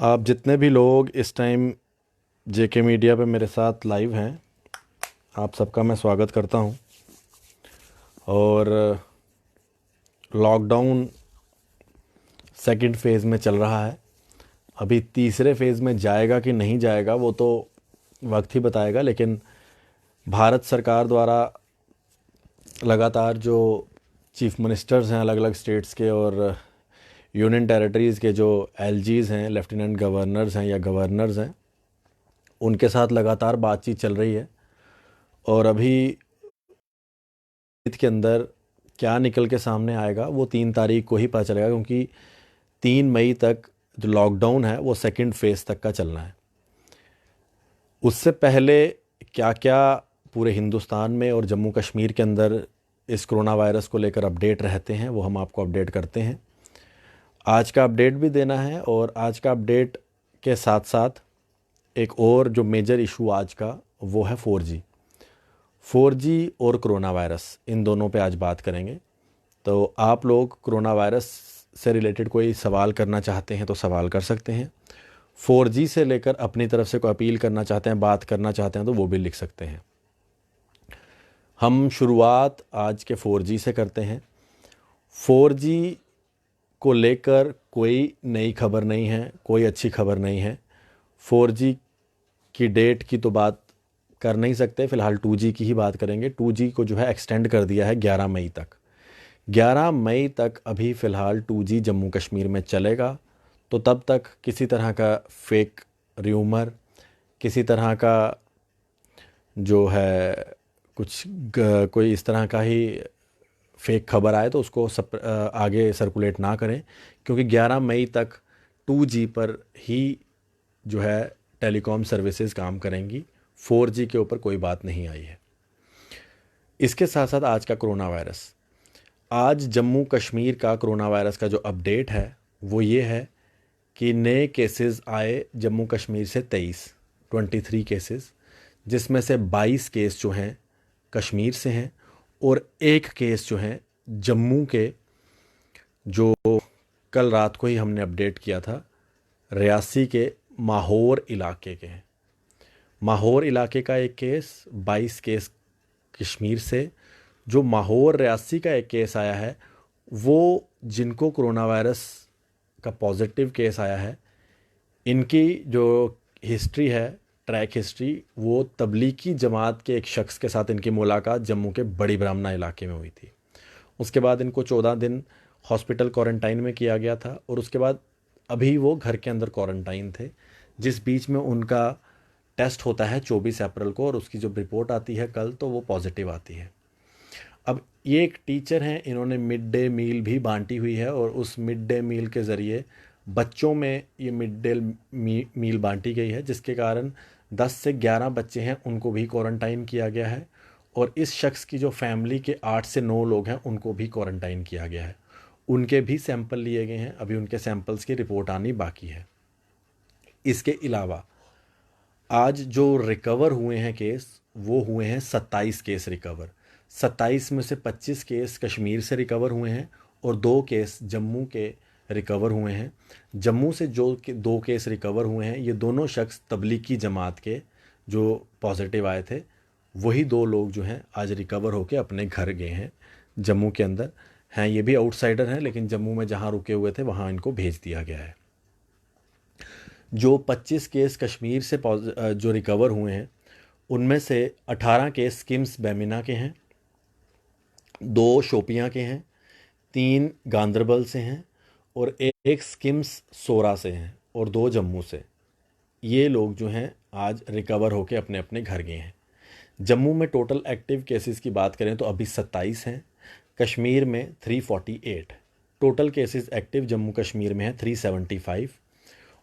आप जितने भी लोग इस टाइम जेके मीडिया पे मेरे साथ लाइव हैं, आप सबका मैं स्वागत करता हूं। और लॉकडाउन सेकंड फेज़ में चल रहा है। अभी तीसरे फेज़ में जाएगा कि नहीं जाएगा वो तो वक्त ही बताएगा, लेकिन भारत सरकार द्वारा लगातार जो चीफ मिनिस्टर्स हैं अलग अलग स्टेट्स के और यूनियन टेरिटरीज़ के, जो एलजीज़ हैं, लेफ्टिनेंट गवर्नर्स हैं या गवर्नर्स हैं, उनके साथ लगातार बातचीत चल रही है। और अभी ईद के अंदर क्या निकल के सामने आएगा वो 3 तारीख को ही पता चलेगा, क्योंकि 3 मई तक जो लॉकडाउन है वो सेकंड फेज़ तक का चलना है। उससे पहले क्या क्या पूरे हिंदुस्तान में और जम्मू कश्मीर के अंदर इस कोरोना वायरस को लेकर अपडेट रहते हैं वो हम आपको अपडेट करते हैं। आज का अपडेट भी देना है, और आज का अपडेट के साथ साथ एक और जो मेजर इशू आज का वो है 4G और कोरोना वायरस, इन दोनों पे आज बात करेंगे। तो आप लोग कोरोना वायरस से रिलेटेड कोई सवाल करना चाहते हैं तो सवाल कर सकते हैं। 4G से लेकर अपनी तरफ से कोई अपील करना चाहते हैं, बात करना चाहते हैं तो वो भी लिख सकते हैं। हम शुरुआत आज के 4G से करते हैं। 4G को लेकर कोई नई खबर नहीं है, कोई अच्छी खबर नहीं है। 4G की डेट की तो बात कर नहीं सकते, फ़िलहाल 2G की ही बात करेंगे। 2G को जो है एक्सटेंड कर दिया है 11 मई तक। 11 मई तक अभी फ़िलहाल 2G जम्मू कश्मीर में चलेगा। तो तब तक किसी तरह का फेक र्यूमर, किसी तरह का जो है कोई इस तरह का ही फेक खबर आए तो उसको आगे सर्कुलेट ना करें, क्योंकि 11 मई तक 2G पर ही जो है टेलीकॉम सर्विसेज काम करेंगी। 4G के ऊपर कोई बात नहीं आई है। इसके साथ साथ आज का कोरोना वायरस, आज जम्मू कश्मीर का कोरोना वायरस का जो अपडेट है वो ये है कि नए केसेस आए जम्मू कश्मीर से 23 केसेस, जिसमें से 22 केस जो हैं कश्मीर से हैं और एक केस जो है जम्मू के, जो कल रात को ही हमने अपडेट किया था, रियासी के माहौर इलाके के हैं। माहौर इलाके का एक केस, 22 केस कश्मीर से। जो माहौर रियासी का एक केस आया है वो जिनको कोरोना वायरस का पॉजिटिव केस आया है, इनकी जो हिस्ट्री है, ट्रैक हिस्ट्री, वो तबलीगी जमात के एक शख्स के साथ इनकी मुलाकात जम्मू के बड़ी ब्राह्मणा इलाके में हुई थी। उसके बाद इनको 14 दिन हॉस्पिटल क्वारंटाइन में किया गया था, और उसके बाद अभी वो घर के अंदर क्वारंटाइन थे, जिस बीच में उनका टेस्ट होता है 24 अप्रैल को, और उसकी जब रिपोर्ट आती है कल तो वो पॉजिटिव आती है। अब ये एक टीचर हैं, इन्होंने मिड डे मील भी बांटी हुई है, और उस मिड डे मील के ज़रिए बच्चों में ये मिड डे मील बांटी गई है, जिसके कारण 10 से 11 बच्चे हैं उनको भी क्वारंटाइन किया गया है, और इस शख्स की जो फैमिली के 8 से 9 लोग हैं उनको भी क्वारंटाइन किया गया है। उनके भी सैंपल लिए गए हैं, अभी उनके सैंपल्स की रिपोर्ट आनी बाकी है। इसके अलावा आज जो रिकवर हुए हैं केस, वो हुए हैं 27 केस रिकवर। 27 में से 25 केस कश्मीर से रिकवर हुए हैं और 2 केस जम्मू के रिकवर हुए हैं। जम्मू से जो 2 केस रिकवर हुए हैं, ये दोनों शख्स तबलीगी जमात के जो पॉजिटिव आए थे, वही 2 लोग जो हैं आज रिकवर होकर अपने घर गए हैं। जम्मू के अंदर हैं, ये भी आउटसाइडर हैं, लेकिन जम्मू में जहाँ रुके हुए थे वहाँ इनको भेज दिया गया है। जो 25 केस कश्मीर से जो रिकवर हुए हैं, उनमें से 18 केस स्किम्स बेमिना के हैं, 2 शोपियां के हैं, 3 गांदरबल से हैं, और एक स्किम्स सोरा से हैं, और 2 जम्मू से। ये लोग जो हैं आज रिकवर होकर अपने अपने घर गए हैं। जम्मू में टोटल एक्टिव केसेस की बात करें तो अभी 27 हैं, कश्मीर में 348। Total cases active Jammu Kashmir में है 375,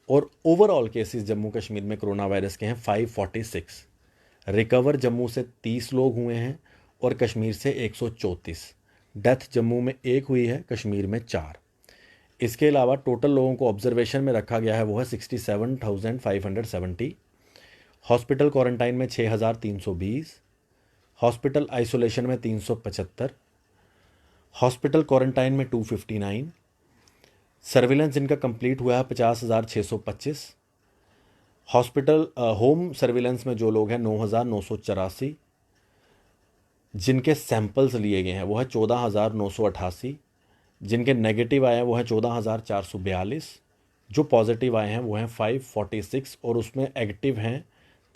और ओवरऑल केसेस जम्मू कश्मीर में कोरोना वायरस के हैं 546। रिकवर जम्मू से 30 लोग हुए हैं और कश्मीर से 134। डेथ जम्मू में 1 हुई है, कश्मीर में 4। इसके अलावा टोटल लोगों को ऑब्जर्वेशन में रखा गया है वो है 67,570। हॉस्पिटल क्वारंटाइन में 6,320, हॉस्पिटल आइसोलेशन में 375, हॉस्पिटल क्वारंटाइन में 259, सर्विलेंस जिनका कंप्लीट हुआ है 50,625। हॉस्पिटल होम सर्विलेंस में जो लोग हैं 9,984। जिनके सैंपल्स लिए गए हैं वो है 14,988। जिनके नेगेटिव आए हैं वो हैं 14,442। जो पॉजिटिव आए हैं वो हैं 546 और उसमें एक्टिव हैं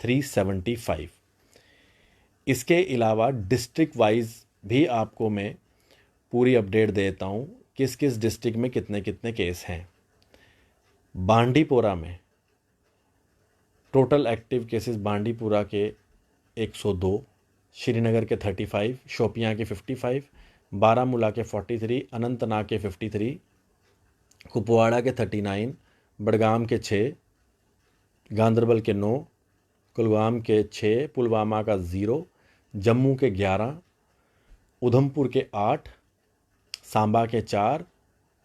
375। इसके अलावा डिस्ट्रिक्ट वाइज भी आपको मैं पूरी अपडेट देता हूँ किस किस डिस्ट्रिक्ट में कितने कितने केस हैं। बांडीपोरा में टोटल एक्टिव केसेस बांडीपुरा के 102, श्रीनगर के 35, शोपियां के 55, बारामूला के 43, अनंतनाग के 53, कुपवाड़ा के 39, बडगाम के 6, गांदरबल के 9, कुलगाम के 6, पुलवामा का 0, जम्मू के 11, उधमपुर के 8, सांबा के 4,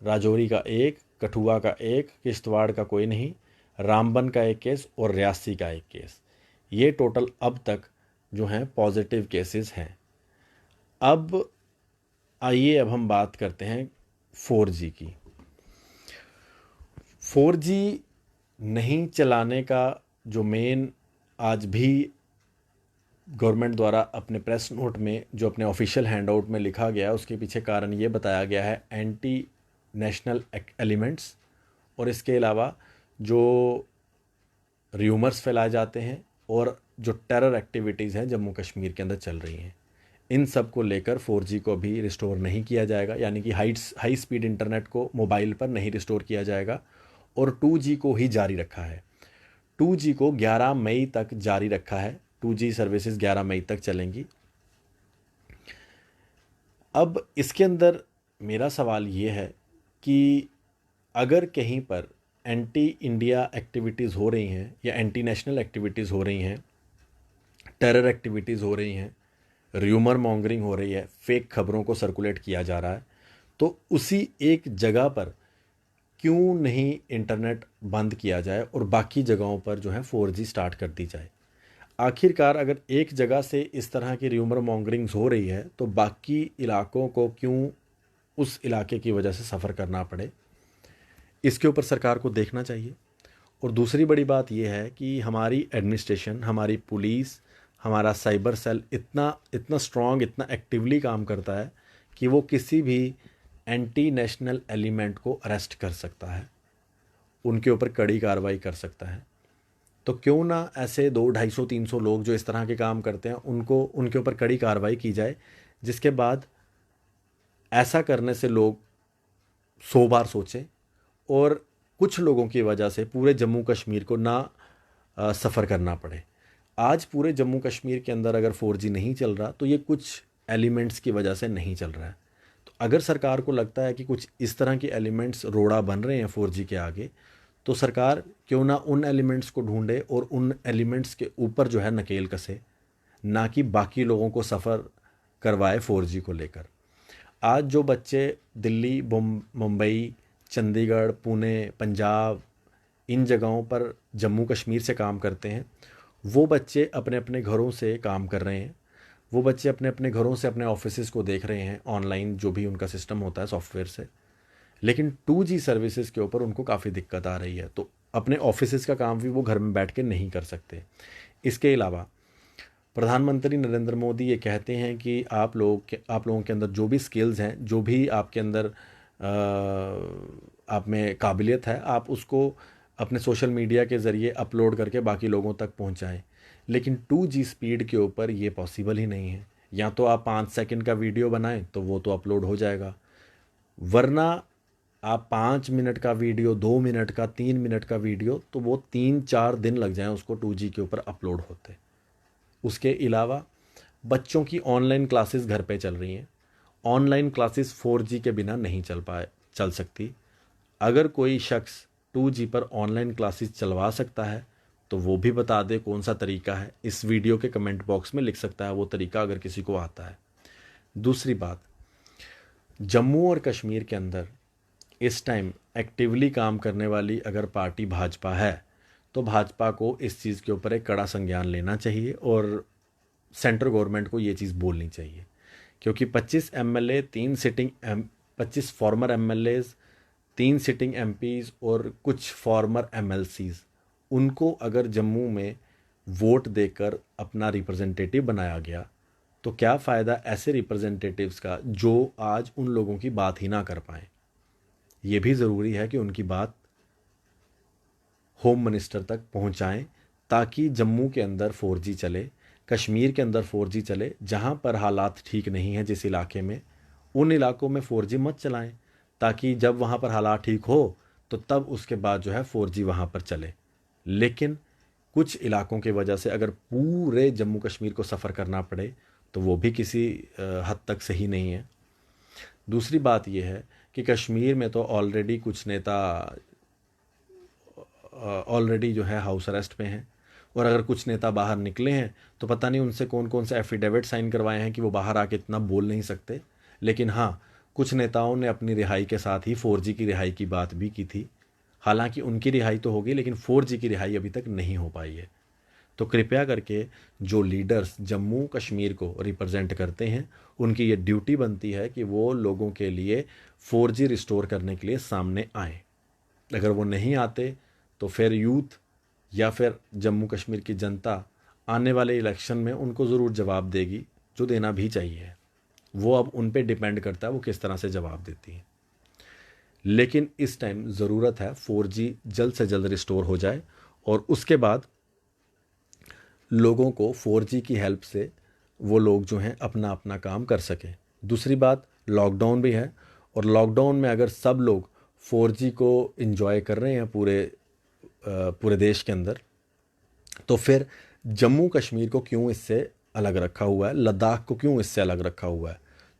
राजौरी का 1, कठुआ का 1, किश्तवाड़ का कोई नहीं, रामबन का 1 केस और रियासी का 1 केस। ये टोटल अब तक जो हैं पॉजिटिव केसेस हैं। अब आइए अब हम बात करते हैं 4G की। 4G नहीं चलाने का जो मेन आज भी गवर्नमेंट द्वारा अपने प्रेस नोट में जो अपने ऑफिशियल हैंडआउट में लिखा गया है उसके पीछे कारण ये बताया गया है एंटी नेशनल एलिमेंट्स, और इसके अलावा जो र्यूमर्स फैलाए जाते हैं और जो टेरर एक्टिविटीज़ हैं जम्मू कश्मीर के अंदर चल रही हैं, इन सब को लेकर 4G को भी रिस्टोर नहीं किया जाएगा, यानी कि हाई स्पीड इंटरनेट को मोबाइल पर नहीं रिस्टोर किया जाएगा और 2G को ही जारी रखा है। 2G को 11 मई तक जारी रखा है। 2G सर्विसेज 11 मई तक चलेंगी। अब इसके अंदर मेरा सवाल ये है कि अगर कहीं पर एंटी इंडिया एक्टिविटीज़ हो रही हैं या एंटी नेशनल एक्टिविटीज़ हो रही हैं, टेरर एक्टिविटीज़ हो रही हैं, र्यूमर मॉन्गरिंग हो रही है, फेक खबरों को सर्कुलेट किया जा रहा है, तो उसी एक जगह पर क्यों नहीं इंटरनेट बंद किया जाए और बाकी जगहों पर जो है 4G स्टार्ट कर दी जाए। आखिरकार अगर एक जगह से इस तरह की र्यूमर मॉन्गरिंग्स हो रही है तो बाकी इलाकों को क्यों उस इलाके की वजह से सफ़र करना पड़े, इसके ऊपर सरकार को देखना चाहिए। और दूसरी बड़ी बात यह है कि हमारी एडमिनिस्ट्रेशन, हमारी पुलिस, हमारा साइबर सेल इतना स्ट्रॉन्ग, इतना एक्टिवली काम करता है कि वो किसी भी एंटी नेशनल एलिमेंट को अरेस्ट कर सकता है, उनके ऊपर कड़ी कार्रवाई कर सकता है। तो क्यों ना ऐसे 200-250-300 लोग जो इस तरह के काम करते हैं उनके ऊपर कड़ी कार्रवाई की जाए, जिसके बाद ऐसा करने से लोग 100 बार सोचें और कुछ लोगों की वजह से पूरे जम्मू कश्मीर को ना सफ़र करना पड़े। आज पूरे जम्मू कश्मीर के अंदर अगर 4G नहीं चल रहा तो ये कुछ एलिमेंट्स की वजह से नहीं चल रहा है। तो अगर सरकार को लगता है कि कुछ इस तरह के एलिमेंट्स रोड़ा बन रहे हैं 4G के आगे, तो सरकार क्यों ना उन एलिमेंट्स को ढूंढे और उन एलिमेंट्स के ऊपर जो है नकेल कसे, ना कि बाकी लोगों को सफ़र करवाए 4G को लेकर। आज जो बच्चे दिल्ली, मुंबई, चंडीगढ़, पुणे, पंजाब, इन जगहों पर जम्मू कश्मीर से काम करते हैं, वो बच्चे अपने अपने घरों से काम कर रहे हैं। वो बच्चे अपने अपने घरों से अपने ऑफिसेज़ को देख रहे हैं ऑनलाइन, जो भी उनका सिस्टम होता है सॉफ्टवेयर से। लेकिन 2G सर्विसेज के ऊपर उनको काफ़ी दिक्कत आ रही है, तो अपने ऑफिसेज़ का काम भी वो घर में बैठ के नहीं कर सकते। इसके अलावा प्रधानमंत्री नरेंद्र मोदी ये कहते हैं कि आप लोगों के अंदर जो भी स्किल्स हैं, जो भी आपके अंदर आप में काबिलियत है, आप उसको अपने सोशल मीडिया के ज़रिए अपलोड करके बाकी लोगों तक पहुंचाएं। लेकिन 2G स्पीड के ऊपर ये पॉसिबल ही नहीं है। या तो आप 5 सेकंड का वीडियो बनाएं तो वो तो अपलोड हो जाएगा, वरना आप 5 मिनट का वीडियो, 2 मिनट का, 3 मिनट का वीडियो, तो वो 3-4 दिन लग जाएं उसको 2G के ऊपर अपलोड होते। उसके अलावा बच्चों की ऑनलाइन क्लासेस घर पे चल रही हैं। ऑनलाइन क्लासेस 4G के बिना नहीं चल सकती। अगर कोई शख्स 2G पर ऑनलाइन क्लासेस चलवा सकता है तो वो भी बता दे कौन सा तरीका है। इस वीडियो के कमेंट बॉक्स में लिख सकता है वो तरीका, अगर किसी को आता है। दूसरी बात, जम्मू और कश्मीर के अंदर इस टाइम एक्टिवली काम करने वाली अगर पार्टी भाजपा है तो भाजपा को इस चीज़ के ऊपर एक कड़ा संज्ञान लेना चाहिए और सेंट्रल गवर्नमेंट को ये चीज़ बोलनी चाहिए, क्योंकि 25 MLA, 3 sitting 25 farmer MLAs, 3 sitting MPs और कुछ फॉर्मर एमएलसीज़, उनको अगर जम्मू में वोट देकर अपना रिप्रेजेंटेटिव बनाया गया तो क्या फ़ायदा ऐसे रिप्रेजेंटेटिव्स का जो आज उन लोगों की बात ही ना कर पाएँ। ये भी ज़रूरी है कि उनकी बात होम मिनिस्टर तक पहुंचाएं ताकि जम्मू के अंदर 4G चले, कश्मीर के अंदर 4G चले। जहां पर हालात ठीक नहीं हैं जिस इलाके में, उन इलाकों में 4G मत चलाएं, ताकि जब वहां पर हालात ठीक हो तो तब उसके बाद जो है 4G वहां पर चले। लेकिन कुछ इलाकों की वजह से अगर पूरे जम्मू कश्मीर को सफ़र करना पड़े तो वो भी किसी हद तक सही नहीं है। दूसरी बात यह है कि कश्मीर में तो ऑलरेडी कुछ नेता ऑलरेडी जो है हाउस अरेस्ट पे हैं, और अगर कुछ नेता बाहर निकले हैं तो पता नहीं उनसे कौन कौन से एफिडेविट साइन करवाए हैं कि वो बाहर आके इतना बोल नहीं सकते। लेकिन हाँ, कुछ नेताओं ने अपनी रिहाई के साथ ही 4G की रिहाई की बात भी की थी। हालांकि उनकी रिहाई तो होगी लेकिन 4G की रिहाई अभी तक नहीं हो पाई है। तो कृपया करके जो लीडर्स जम्मू कश्मीर को रिप्रेजेंट करते हैं, उनकी ये ड्यूटी बनती है कि वो लोगों के लिए 4G रिस्टोर करने के लिए सामने आएँ। अगर वो नहीं आते तो फिर यूथ या फिर जम्मू कश्मीर की जनता आने वाले इलेक्शन में उनको ज़रूर जवाब देगी, जो देना भी चाहिए। वो अब उन पे डिपेंड करता है वो किस तरह से जवाब देती हैं। लेकिन इस टाइम ज़रूरत है 4G जल्द से जल्द रिस्टोर हो जाए और उसके बाद लोगों को 4G की हेल्प से वो लोग जो हैं अपना अपना काम कर सकें। दूसरी बात, लॉकडाउन भी है, और लॉकडाउन में अगर सब लोग 4G को एंजॉय कर रहे हैं पूरे देश के अंदर, तो फिर जम्मू कश्मीर को क्यों इससे अलग रखा हुआ है, लद्दाख को क्यों इससे अलग रखा हुआ है।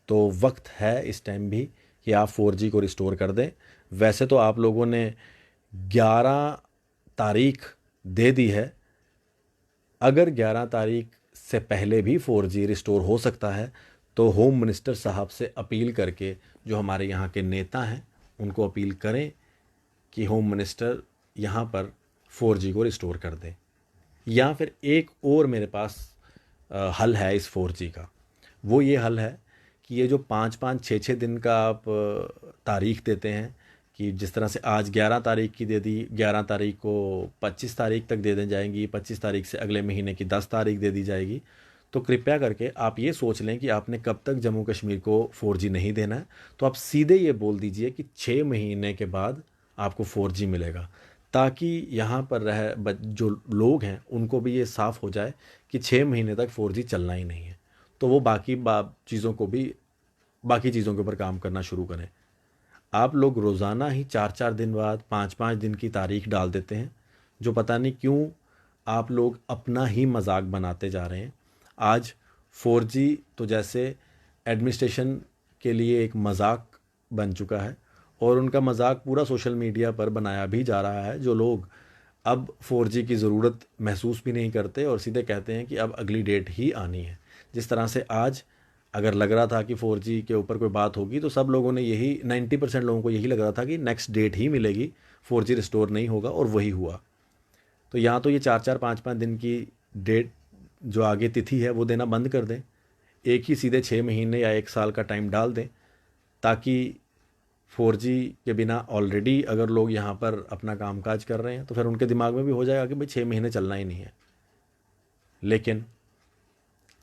तो वक्त है इस टाइम भी कि आप 4G को रिस्टोर कर दें। वैसे तो आप लोगों ने 11 तारीख दे दी है, अगर 11 तारीख से पहले भी 4G रिस्टोर हो सकता है तो होम मिनिस्टर साहब से अपील करके, जो हमारे यहाँ के नेता हैं उनको अपील करें कि होम मिनिस्टर यहाँ पर 4G को रिस्टोर कर दें। या फिर एक और मेरे पास हल है इस 4G का। वो ये हल है कि ये जो 5-5, 6-6 दिन का आप तारीख देते हैं, कि जिस तरह से आज 11 तारीख की दे दी, 11 तारीख को 25 तारीख तक दे दी जाएंगी, 25 तारीख से अगले महीने की 10 तारीख दे दी जाएगी। तो कृपया करके आप ये सोच लें कि आपने कब तक जम्मू कश्मीर को 4G नहीं देना है, तो आप सीधे ये बोल दीजिए कि 6 महीने के बाद आपको 4G मिलेगा, ताकि यहाँ पर जो लोग हैं उनको भी ये साफ़ हो जाए कि 6 महीने तक 4G चलना ही नहीं है। तो वो बाकी चीज़ों के ऊपर काम करना शुरू करें। आप लोग रोज़ाना ही 4-4 दिन बाद, 5-5 दिन की तारीख डाल देते हैं, जो पता नहीं क्यों आप लोग अपना ही मजाक बनाते जा रहे हैं। आज 4G तो जैसे एडमिनिस्ट्रेशन के लिए एक मजाक बन चुका है, और उनका मजाक पूरा सोशल मीडिया पर बनाया भी जा रहा है। जो लोग अब 4G की ज़रूरत महसूस भी नहीं करते और सीधे कहते हैं कि अब अगली डेट ही आनी है। जिस तरह से आज अगर लग रहा था कि 4G के ऊपर कोई बात होगी तो सब लोगों ने यही 90% लोगों को यही लग रहा था कि नेक्स्ट डेट ही मिलेगी, 4G रिस्टोर नहीं होगा, और वही हुआ। तो यहाँ तो ये 4-4, 5-5 दिन की डेट जो आगे तिथि है वो देना बंद कर दें, एक ही सीधे 6 महीने या 1 साल का टाइम डाल दें, ताकि 4G के बिना ऑलरेडी अगर लोग यहाँ पर अपना कामकाज कर रहे हैं तो फिर उनके दिमाग में भी हो जाएगा कि भाई 6 महीने चलना ही नहीं है। लेकिन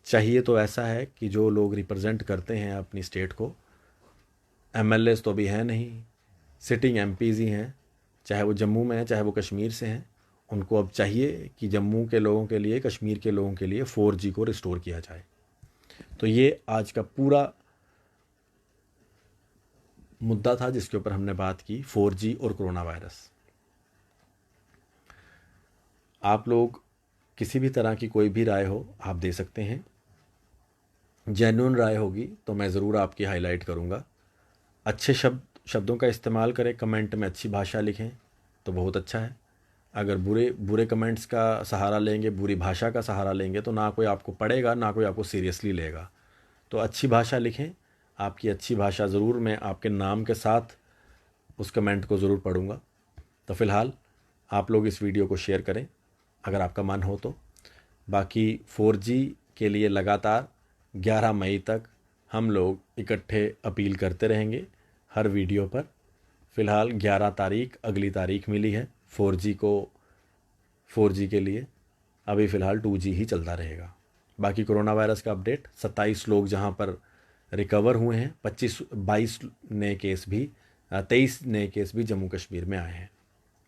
चाहिए तो ऐसा है कि जो लोग रिप्रेजेंट करते हैं अपनी स्टेट को, MLAs तो अभी हैं नहीं, सिटिंग MPs ही हैं, चाहे वो जम्मू में हैं चाहे वो कश्मीर से हैं, उनको अब चाहिए कि जम्मू के लोगों के लिए, कश्मीर के लोगों के लिए 4G को रिस्टोर किया जाए। तो ये आज का पूरा मुद्दा था जिसके ऊपर हमने बात की, 4G और कोरोना वायरस। आप लोग किसी भी तरह की कोई भी राय हो आप दे सकते हैं, जेन्युइन राय होगी तो मैं ज़रूर आपकी हाईलाइट करूँगा। अच्छे शब्दों का इस्तेमाल करें, कमेंट में अच्छी भाषा लिखें तो बहुत अच्छा है। अगर बुरे कमेंट्स का सहारा लेंगे, बुरी भाषा का सहारा लेंगे तो ना कोई आपको पढ़ेगा, ना कोई आपको सीरियसली लेगा। तो अच्छी भाषा लिखें, आपकी अच्छी भाषा ज़रूर मैं आपके नाम के साथ उस कमेंट को ज़रूर पढ़ूँगा। तो फ़िलहाल आप लोग इस वीडियो को शेयर करें अगर आपका मन हो तो। बाकी 4G के लिए लगातार 11 मई तक हम लोग इकट्ठे अपील करते रहेंगे हर वीडियो पर। फ़िलहाल 11 तारीख अगली तारीख मिली है 4G के लिए। अभी फ़िलहाल 2G ही चलता रहेगा। बाकी कोरोना वायरस का अपडेट, 27 लोग जहां पर रिकवर हुए हैं, 22 नए केस भी 23 नए केस भी जम्मू कश्मीर में आए हैं।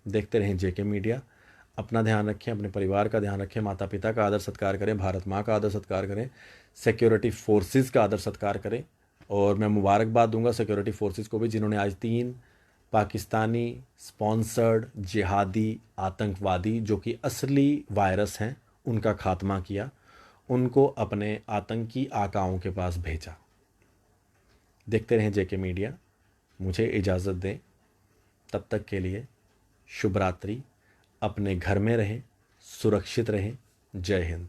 देखते रहें जेके मीडिया। अपना ध्यान रखें, अपने परिवार का ध्यान रखें, माता पिता का आदर सत्कार करें, भारत माँ का आदर सत्कार करें, सिक्योरिटी फोर्सेस का आदर सत्कार करें। और मैं मुबारकबाद दूंगा सिक्योरिटी फोर्सेस को भी, जिन्होंने आज 3 पाकिस्तानी स्पॉन्सर्ड जिहादी आतंकवादी जो कि असली वायरस हैं उनका खात्मा किया, उनको अपने आतंकी आकाओं के पास भेजा। देखते रहें जेके मीडिया। मुझे इजाज़त दें, तब तक के लिए शुभ रात्रि। अपने घर में रहें, सुरक्षित रहें। जय हिंद।